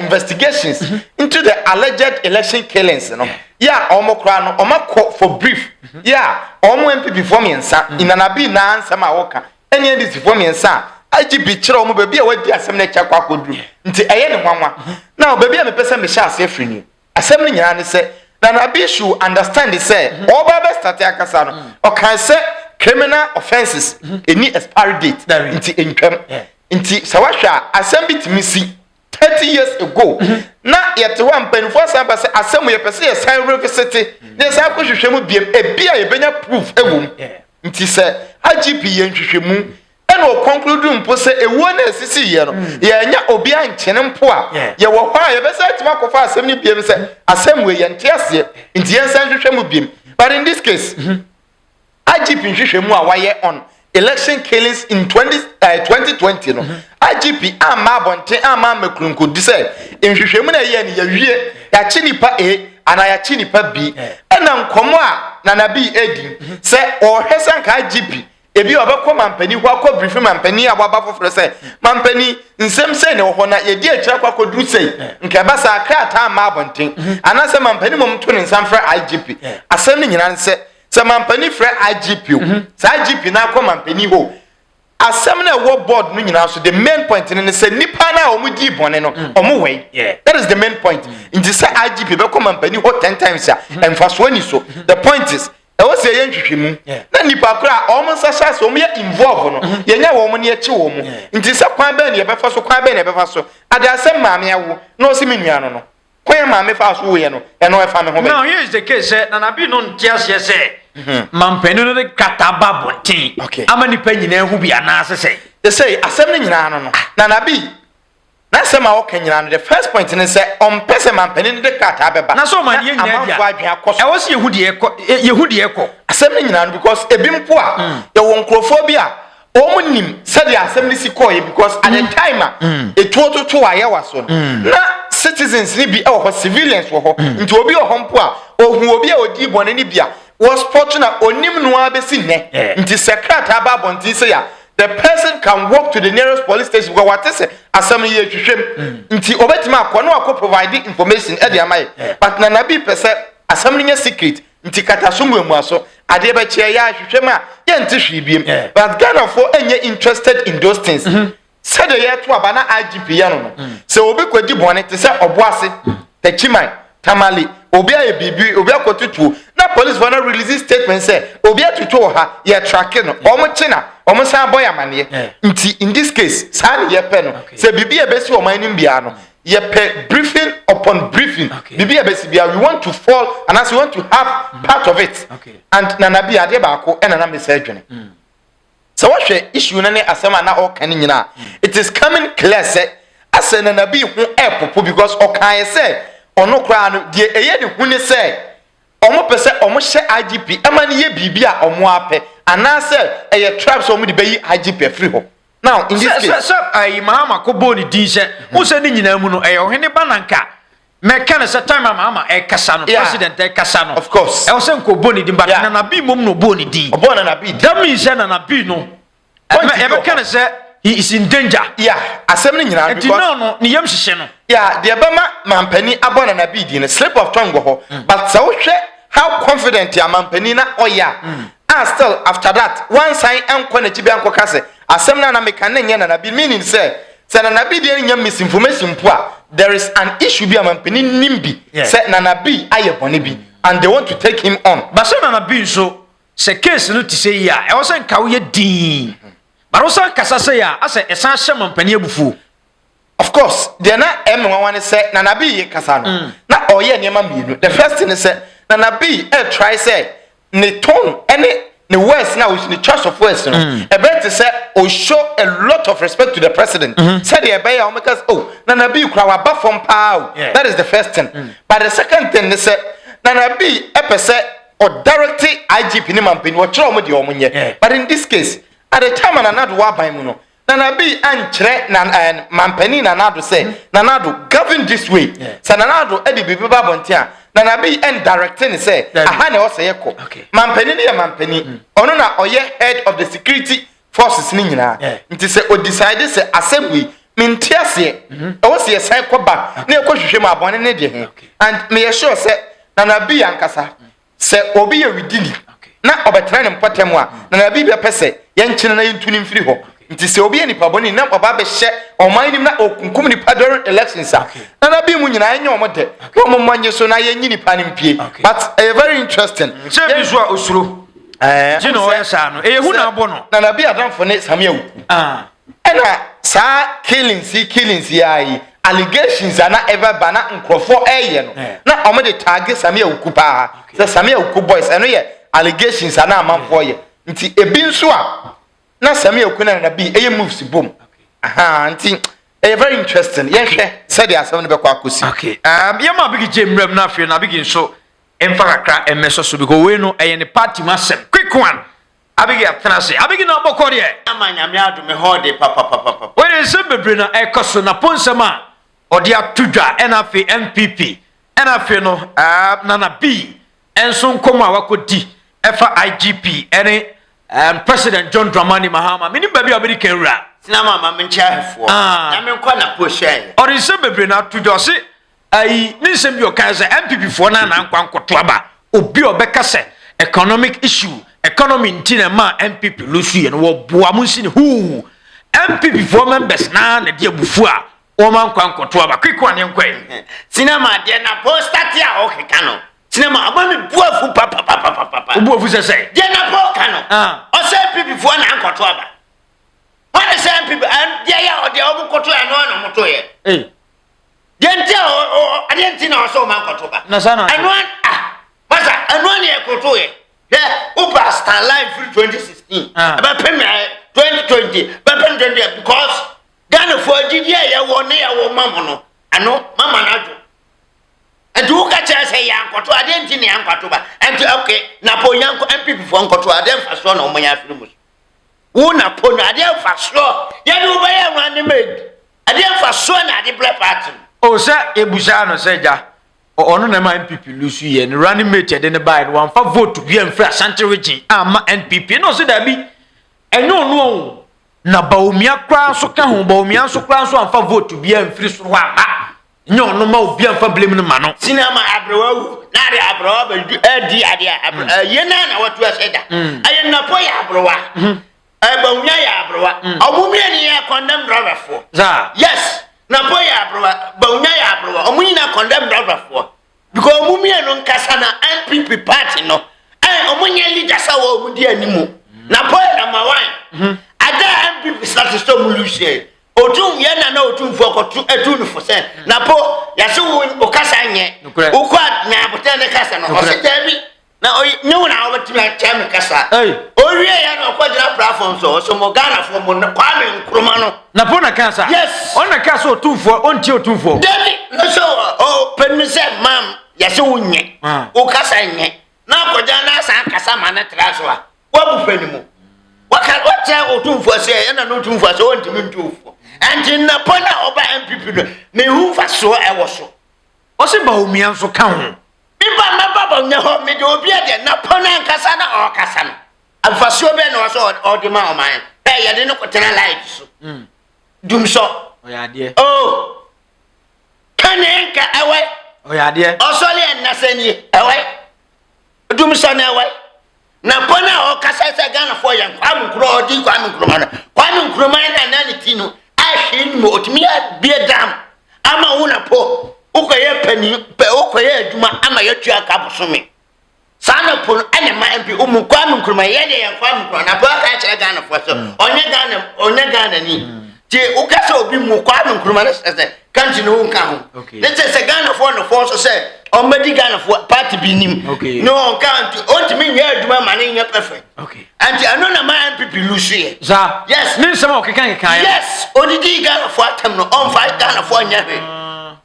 investigations into the alleged election killings no yeah omo kra no omo for brief yeah omo NPP for me nsa in Nana B na answer ma woka any this for me nsa IGP chira omo baby a wadi asem na cha kwa kodru nti eye ne hwanwa now baby a me pese me sha ase free ni asem ni nyana ne se Nana B should understand say oba be start akasa no o kan say criminal offenses any expiry date nti entwam nti sawahwa asem bitimi si 30 years ago na yete wa mpanifo asamba say asem ye pese ye sign revisit ne sa ko hwehwemu biem e bia ye benya proof ewom nti say IGP ye nhwehwemu eno conclude mpo say ewo na asisi ye no ye nya obi ankyene mpo a ye wo hwa ye be say atima kofa asem ni biem say asem we ye ntiase nti ye nsan hwehwemu biem but in this case IGP nhwehwemu a waye on election killings in 2020 no IGP ama bonte ama mekrunko di say nhwehwemu na ye ne ya wie ya chi nipa A ana ya chi nipa B ena nkomo a Nana B edi say o hwesan ka IGP ebi obekọ mampani ho akọ brief mampani ababa foforo say mampani nsem say ne ho na ye di akira kwakọ duru say nke ba sa akra ta ama bonte ana say mampani mom to ne nsam fra IGP asem ne nyina say mampani fra IGP sa IGP na akọ mampani ho asem na wo board no nyina so the main point ne say nipa na omu di bone no omu wey that is the main point in the say IGP be kọ mampani ho 10 times ya emfaso ani so the point is e wo say ye nhwehwemu na nipa kra omu sasa so omu ye involve no ye nya wo mu ne ye chi wo mu nti say kwan ba ne ye befa so kwan ba ne befa so ade asem maame awo na o si menua no kwan maame fa so wo ye no e no e fa me ho be now here is the case Nana B no ntias ye say mampani no kataba bontin ama nipa nyina hu bia na asese they say asem ne nyina no Nana B na asem a wo kanyina no the first point ne say on pese mampani ne kataba beba na so man ye nyina dia e wo se yehu de ekọ asem ne nyina no because ebimpo a ye wo nkrofo bi a omunim said the assembly si call because at the time it to aye waso na citizens ni bi e wo civilians wo ho nti obi o ho mpo a ohun obi a odi bone ni bia was fortunate onim no abesi ne nti secret aba bontin say ya the person can walk to the nearest police station because what say asem ye twhwem nti obetima akọ no akọ provide information e dey amay but NaNa bi pese asem no secret nti katasomwe mu aso ade be che ya hwehwem a ye nti hwibiem but Ghana for enye interested in those things said the year to abana IGP ya no so obi kwadi bone te se oboase tachiman tamale obi aye bibi obi akotutu na police for not release statement say obi atutu ha ye track no omo china omo san boy amane nti in this case san ye pe no say bibi e besi oman nim bia no ye pe briefing upon briefing bibi e besi bia we want to fall and as we want to have part of it and NaNa bi ade ba ko e NaNa me say dwene so what issue na ne asema na o kan nyina it is coming clear say as NaNa bi hu e because o kan say ono kra no de eye ne hu ne say omo pese omo hye IGP amane ye bibia omo ape anase eye tribes omo de bayi IGP free ho now in this case ai Mahama ko boni din se wo se ni nyina mu no eye ohene bananka me kan se time Mahama e kasa no president e kasa no of course e wo se ko boni din but NaNa bi mom no boni din obo NaNa bi that means NaNa bi no e be kan se he is in danger asem ni nyina because no ni yam hihye no de bema mampani abo NaNa bi din slip of tongue go ho but so hwe how confident ya mampani na oya and still after that one sign enko na chibi anko kase asem na meka na nya NaNa bi meaning say NaNa bi dey nya misinformation po there is an issue bi mampani nimbi say NaNa bi aye bone bi and they want to take him on but so NaNa bi so se case no ti say ya e wo say nka wo ye din but wo say kasa say ya ase esan hye mampani abufu of course they na M1 say NaNa bi ye kasa no na oye niam mienu the first thing is say NaNa bi try say ne tone any the words now is in the church of words no e bet say o show a lot of respect to the president said the ebay o make us NaNa bi kura wa ba from power that is the first thing but the second thing is say NaNa bi say or directly IGP ni mampeni wo kire o mo de o monye but in this case at the time NaNa do wa ban mu no NaNa bi ankyere na mampeni NaNa do say NaNa do govern this way say NaNa do e de bibi ba bontia NaNa bi and directing say aha na o say yeko mampeni ne mampeni ono na oye head of the security forces ni nyina nti say o decide say assembly mintiase e wo say sai koba na ekohwehwe ma abone ne de he and me sure say NaNa bi ankasa say obi ye widini na obetra ne mpotem a NaNa bi be pese ye nkyene na yentuni mfiri ho nti se obi enipa boni na oba be hye oman na okunkum nipa during elections NaNa bi mu nyina enye omode omo manye so na ye nyini pa ne mpie but very interesting se bi so osuro jino o yesa no hu na abo no NaNa bi adamfo ne samia wuku ena sa killings yayi allegations ana ever bana nkrofo eye no na omode tag samia wuku pa se samia wuku boys eno ye allegations ana amanfo ye nti ebi nso a na samia wuku na NaNa bi eye moves bom nti very interesting ye said the asem no be kwa akosi yema bigi jemram na afie na bigi nso emfa kakra emeso so because we no eye ne party masem quick one abigi atenase abigi na obokọ de amanyame ado me hode papa we se bebre na ekoso na ponsema ode atudwa enafe NPP enafe no NaNa bi enso nkomo awakodi efa IGP ene President John Mahama mini baby America ra sina mama mencha hefo na me nkwa na poshen ori se bebre na tudwa se ai ni se bi o kan se NPP fo na nkwa nkoto aba obi obeka se economic issue economy ntina ma NPP lusu ye no wo boa mu nsi ne hu NPP fo members na de abufu a o ma nkwa nkoto aba quick one nkwa sina ma de na postati a o keka no sinema abami buafu papa buafu se de na po kano o se NPP fo na nkoto aba what is NPP and de ya o de o nkoto ya no na moto ye de nti o ade nti na o so ma nkoto ba na sana anwan masa anwan ye koto ye upa stand live through 2016 about 2020 but 2020 because Ghana for did ya wo ne ya wo mamono ano mama na do and who catch say yankoto adenti ne yankoto ba and okay Napo yanko NPP for yankoto adem faso na omanya afirimus wo Napo na adem faso ya do ba ya wan made adem faso na ade black party o sa ebusa no se ja ono na ma NPP lusu ye ne running mate de ne buy one fa vote bi amfra Ashanti region ama NPP no so da bi enyo no na Bawumia kra so ka ho Bawumia so kra so amfa vote bi amfri so wa ma enyo no ma obi amfa blame no ma no sinama abrewa na de abrewa ba di ade ye na watu aseda aye Napo ya abrewa Bawumia ya abrewa omumia ni ya condemn driver for yes Napo ya abrewa Bawumia ya abrewa omuni na condemn driver for because omumia no nkasa na NPP party no omunya leader sa wo omudi animu Napo ya number 1 ada NPP status to mulusie otum ye na otum fo kotu etunu fo se Napo ya se wo okasa nye ukwa na abote ne kasa no o se tabi na nyu na obetimi a chame kasa owie ya na okwajira platform so mo Ghana fo mo kwame nkruma no Napo na kasa yes on na kasa otum fo onti otum fo dabi no so penmise mam ya se wo nye okasa nye na akwaja na asa kasa ma na traso a wabu penimu waka otum fo se na no otum fo so ontimi ntufo anti Napo na oba NPP no me hu fa so ewo so o se Bawumia so ka ho biba mababa nya ho me de obi ade Napo na nkasa na o kasa no amfasio be no so o de ma o man ye de no kotena light so dum so o ya de kanenka ewe o ya de osole nasani ewe dum so na ewe Napo na o kasa se Ghana fo yan kwam nkro odi kwam nkro man na ne tino ahwe mo otimi bie dam ama wo Napo ukoye pani pe ukoye aduma ama yetua ka bosome sana pon ene ma MP kwam nkro ye de yan kwam nkro Napo ka kire Ghana fo so onye Ghana ni ti ukasa obi mu kwam nkro na se kanti no nka ho ne se Ghana fo no fo so se omedi Ghana fo party bi nim no kanti ontimi nya aduma ma ne nya perfect anti ano na ma MPP lusu ye yes ne nsema o kekan yes odidi Ghana fo atam no on fight Ghana fo nya he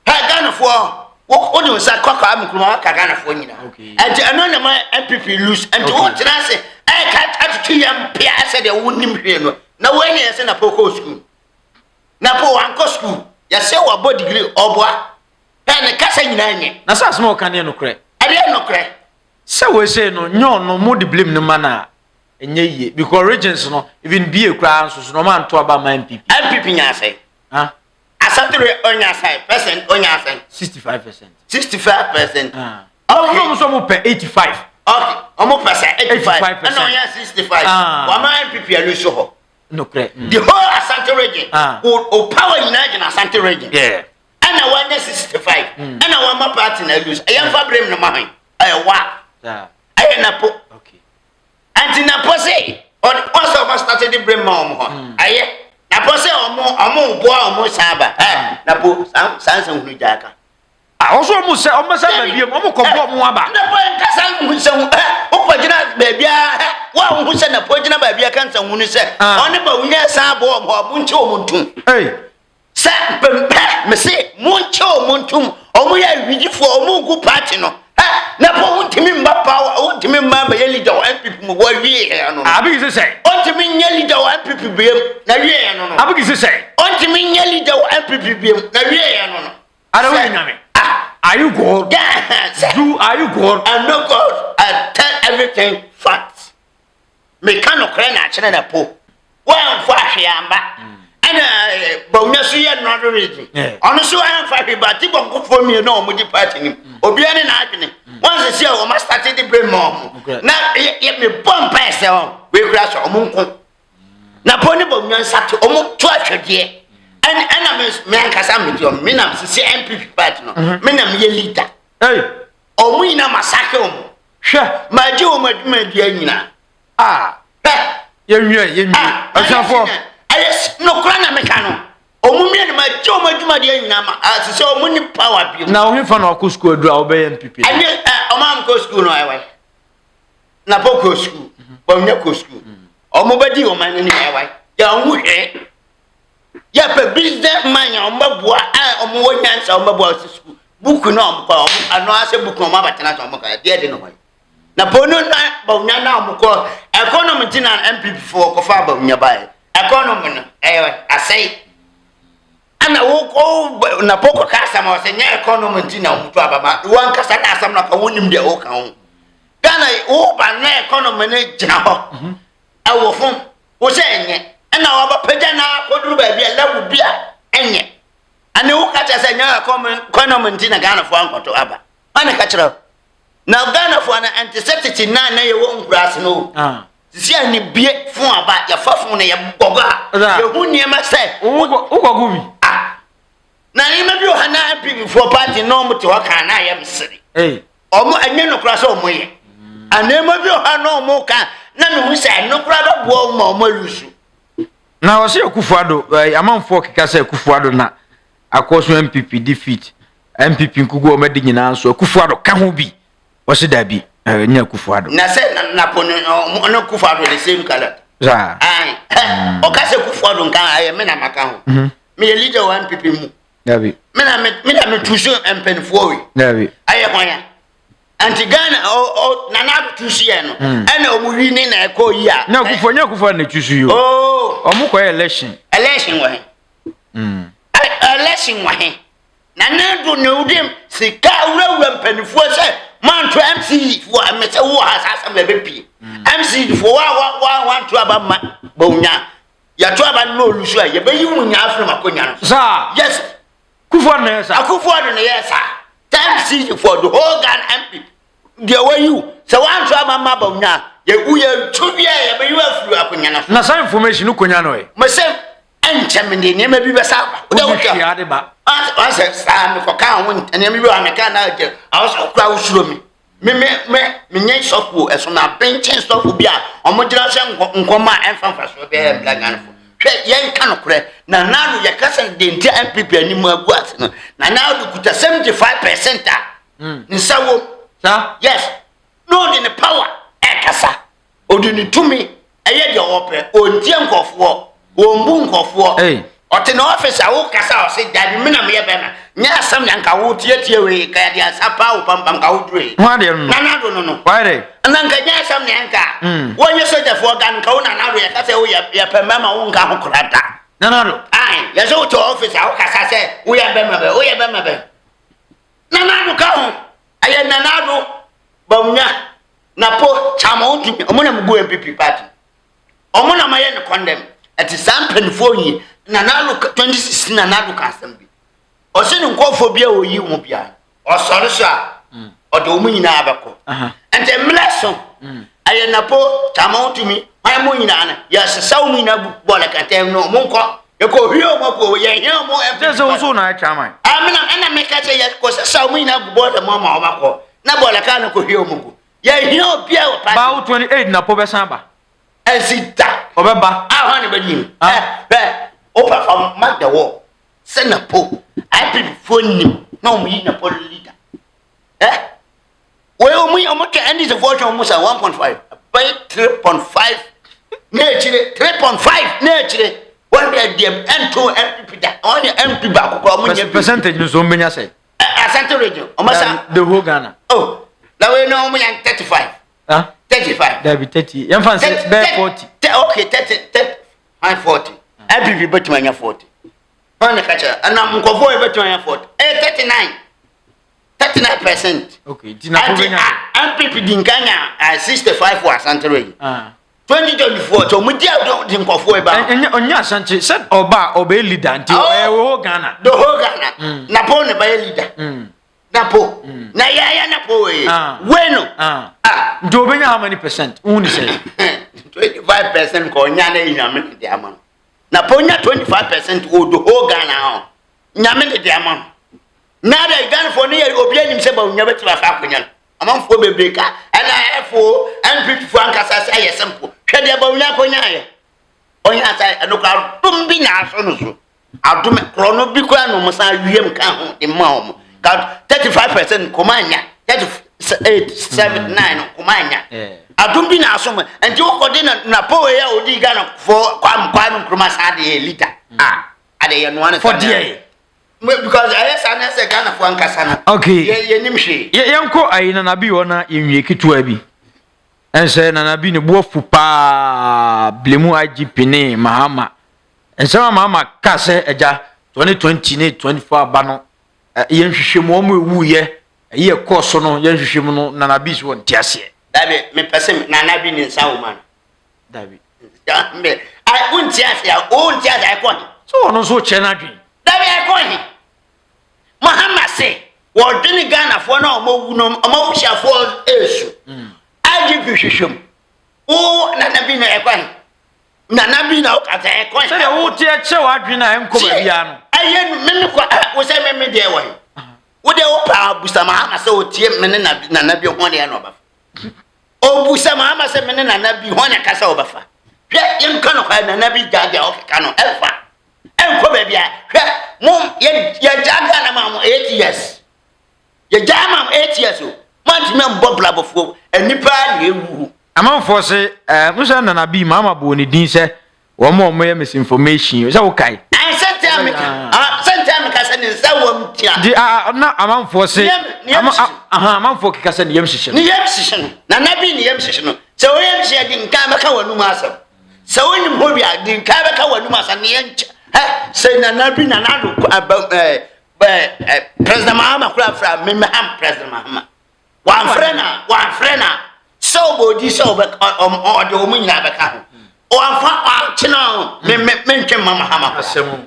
ha Ghana fo o de sa kwakwa amkruma ka Ghana fo nyina anti ano na ma MPP lusu anti o tena se ka atutu yam pia se de wonim hwe no na wani ye se na poko school Napo wanko school ya se wa body degree obwa ne kasa nyina nye na sa asma o kan no kre ade no kre se we say no nyo no mo de blame no mana enye ye because regions no even be a kra so no man to aba man MPP nya say asatire onya say percent onya say 65% oh no so mo pe 85 okay omo percent 85 and onya 65 wa ma MPP aluso ho no kre the whole Asante region o power united Asante region yeah and I want 65 and I want my party na lose I am fabrem no man I wa I Napo okay and Napo say on also must started the blame mom ho aye Napo say omo bo omo saba Napo sansa hunu jaka also omo say ba biem omo ko bo omo aba Napo nkasa hunu se o kwagina ba bia wa hunu se Napo gina ba bia kan san hunu se on ba wunya san bo omo nche omo ntum sa me say munche omuntum omu ya wigifo omu gu party no Napo untimi mba power untimi mba ye leader wa NPP mu wa wie no abi se say untimi nya leader wa NPP biem na wie no abi se say untimi nya leader wa NPP biem na wie no ara we nyame are you God are you God I'm not God I tell everything facts me kan no kra na kire Napo wa mfo ahwe amba ana Bawumia so ye no ready ono so an fa hwe ba ti bonko fo mi no mo di party ni obi ani na adwene once see o ma start the brain mom na ye me bomb pass on we kura so omo nko na poni Bawumia sat omo to atwede ana me ankasa me di me na se MPP party no me na me ye leader omo ina masake omo hwe ma je o maduma di anyina ye nwie asafo yes no krana mekano omumia ne ma je o maduma de anyina ma se omo ni power bi na o himfa na ko school adura obey NPP ani o ma am ko school no ayi Napo ko school Bawumia ko school omo badi o man ni ayi ya omu hwe ya pe business man ya omo bua omo wonyansa omo bua school buku na omo ko ano ase buku omo abatena so omo ka de no Napo no na Bawumia na omo ko economy tin na MPP for ko fa Bawumia bai economy no I say ana wo na poko kasa ma se nya economy ntina mutu ababa wan kasa na asam na ka wonim de wo kan ho Ghana wo ba na economy ne gina ho awo fun wo se enye ana wo ba pagya na koduru ba bia level bia enye ane wo kasa se nya economy ntina Ghana fo ankoto aba ana ka kira na Ghana fo na antiseptic na ye wo nkurase no si ani bie fun aba ya fa fun na ye gogo ye hu niema se wo gogo bi na ima bi ohana NPP for party no mo te hoka na ya msiri omo anye no kura so omo ye anema bi ohana omo ka na me hu say no kura ba bo omo lusu na wo se Akuffo Addo amanfo keka se Akuffo Addo na akoso NPP defeat NPP nkugu o medi nyina so Akuffo Addo ka ho bi wo se da bi nya Akuffo Addo na se Napo no Akuffo Addo the same color za o ka se Akuffo Addo nkan aye me na maka ho me leader wa NPP mu Dabi. Me tusu empenfo we. Dabi. Aye kwanya. Anti Ghana NaNa tusu ye no. Ena omuwi ni na eko yi a. Na Akuffo na tusu yo. Oh. Omu ko election. Election wa he. Election wa he. NaNa do ne udim sika wura empenfo se manto MC fo amese wo hasasa be bepi. MC fo wa to aba ma Bawumia ya to aba no olusu a ye be yi munya afro makonya no. Sir. Yes. Akuffo Addo na sir. Akuffo Addo na yes sir. Time see for the whole Ghana MP. The way you so one to mama Bawumia ye uye tubia ye be you afru akonya na some information konya no e. Me say enchemende ne ma bi be sa ba. O de ade ba. I say sa me ko kan ho ne me bi wa me kan na je. I was kura usuro mi. Me nyen sofu eso na benchen sofu bia omo gira se nkoma emfa so be black Ghana fo. Yen kan kure na nanu ya kasa de ntia NPP animu agu ase no na nanu kuta 75% nsawo sa yes no de ne power e kasa odi ni tumi eye de ope ontie nkofo ombu nkofo ote na office awo kasa o se dabi me na me be na nya asam na nka wo tie we ka de asapa wo pampam ka wo dure wa de no NaNa no why de na nka nya asam na nka wonye soja fo gan ka wo NaNa ya kasa wo ya pemama wo nka ho kurata NaNa ai ya so to office awo kasa se wo ya be ma be NaNa ka ho aye NaNa Bawumia Napo chama untumi omuna mgu NPP party omuna maye ne condemn ati sampen foyi NaNa 2016 NaNa ka assembly o se ne nkofo bia oyi mu bia o sore so a o de omu nyina abeko ente mleso aye Napo chama untumi mai mu nyina na ya sesa omu nyina bu bola kantem no mu nko e ko hio mo ko ye hio mo e so so na chama amina ena meka che ya ko sesa omu nyina bu bola mo ma o mako na bola kana ko hio mo ye hio bia o pa ba 28 Napo be san ba Ezita obeba ah ha ne badi o perform mark the wall say Napo I people phone na o yi Napo leader we o mu ke end the vote o mu say 1.5 by 3.5 na chire 3.5 na chire one day dem N2 MPP da on MP ba ko mu nye percentage no so mbenya say Asante region o masa the whole Ghana oh la we no mu yan 35 35 there be 30 yan fan say be 40 okay 30 40 MPP betumanya 40 Pana kacha ana mkofo betumanya 40 39% okay tina ko benya MPP dinkanya 65 for Asante region 2024 so mudi ado dinkofo e ba onya Asante said oba leader until whole Ghana the whole Ghana Napo ne ba leader Napo na ya Napo we no do benya how many percent uni say 25% ko nya na nyame de ama Napo nya 25% o do whole Ghana nyame de ama na da Ghana for ne obi anim se Bawumia beti ba fa akonya amanfo bebreka ana efo NPP fo ankasa say ye simple hwe de Bawumia konya ye onya say anoka dum bi na aso no so adum krono bi kwa no musa wiem ka ho de ma ho 35% komanya 38 7 9 komanya adum bi na aso ma enti okode na Napo ya odi Ghana for kwam kroma sa de leader ade ye no an for there because I say Ghana for ankasa na okay ye nim hwe yenko ayi na bi wona yenwie ketua bi ense na bi ne bofu pa blemu IGP ne Mahama ense Mahama ka se eja 2020 ne 24 aba no yen hwehwe mo mo ewu ye ye course no yen hwehwe mo no nana bi so ntiase dabi me pese nana bi ni nsa wo man dabi ya me ai untiase ya untiase ai ko so ono so che na dwen dabi ai ko hi Mahama say wo dwene Ghana fo na omo wu no omo hwehwe fo esu aji bi hwehwem o nana bi na ai ko hi nana bi na o ka ta ai ko hi se de wo tie che wa dwen na enko ba bia no aye me ko wo say me de wo hi wo de wo pa busa Mahama say o tie me ne nana bi ho ne no ba obusa Mahama say me ne nana bi ho ne ka say o ba fa hwe yen ka no kwa nana bi gaga o ka no elfa enko ba bia hwe mum ye jaga na mamu 8 years ye jaga mamu 8 years o manti me mbobla bofo enipa na ewu amanfo se musa nana bi mama bo ne din se wo mo ye misinformation se wo kai senta me ka se ne nsa wom tia di na amanfo se amanfo kika se ne yem hihye ne yem hihye no nana bi ne yem hihye no se wo yem hihye din ka beka wanu ma asem se wo nim ho bia din ka beka wanu ma asem ne yenche se nana bi nana do president Mahama kura fra me am president Mahama wan frena so bodi so be o de o munyina beka ho o anfa chino me ntwe mama Mahama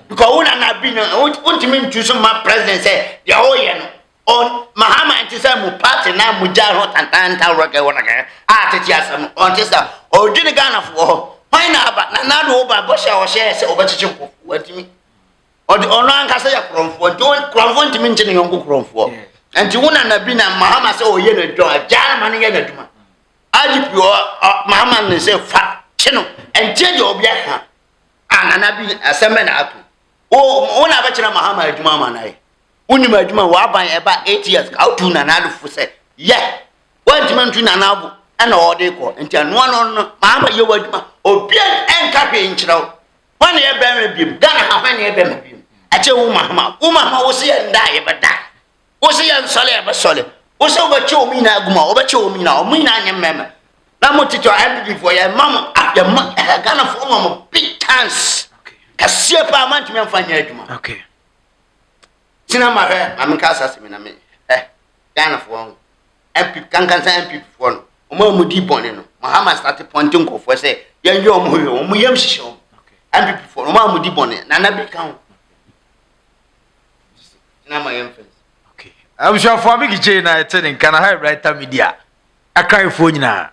because una na bi no untimi ntuso ma president say de o ye no on Mahama ntisa mu party na mu jaro tantanta roga wona ka ateti asam on tisa o dwene Ghana fo ho why na ba na do ba bo sha o she se o ba chichi ko watimi ono anka say ya kromfo don kromfo ntimi nchene yonko kromfo enti una na bi na Mahama say o ye na dwo ajana man ye na duma ajipi Mahama ne say fa chino enti je obi aka anana bi aseme na ato o na ba kira Mahama aduma manaye unima aduma wa ban eba 8 years ka otu na na do say ye wantima ntu na na bu ana o de ko enti anu no Mahama ye waduma obi enka hwe nkyiraw wane ye be me bim Ghana ha wane ye be me bim ache wo Mahama wo se ye nda ye beda wo se ye nsole ye be sole wo se wo ba che omi na aguma wo ba che omi na anya mmema na mo tito NPP for ye mam ya Ghana for mam big chance ka sie pa man timi amfanya aduma okay sina ma he amka asase me na me Ghana for NPP kan say NPP for no omo di bone no Mahama start pointing ko for say ye nyo omo hwe omo yam hihye NPP for omo di bone na na bi kan sina ma yam fence okay I'm sure for me gije na etene kana high writer media akai fo nyina